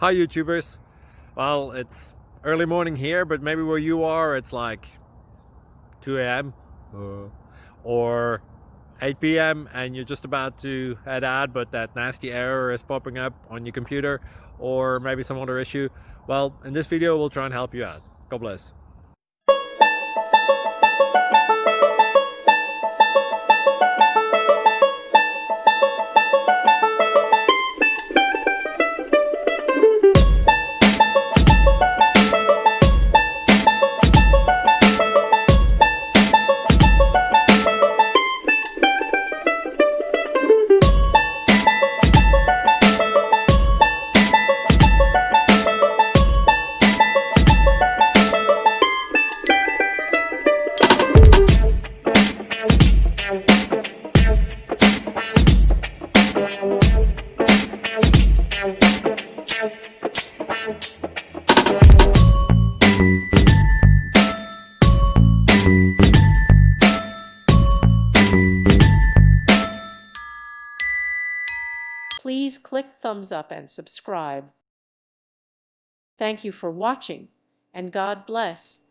Hi YouTubers. Well, it's early morning here, but maybe where you are it's like 2 a.m. or 8 p.m. and you're just about to head out, but that nasty error is popping up on your computer, or maybe some other issue. Well, in this video we'll try and help you out. God bless. Please click thumbs up and subscribe. Thank you for watching, and God bless.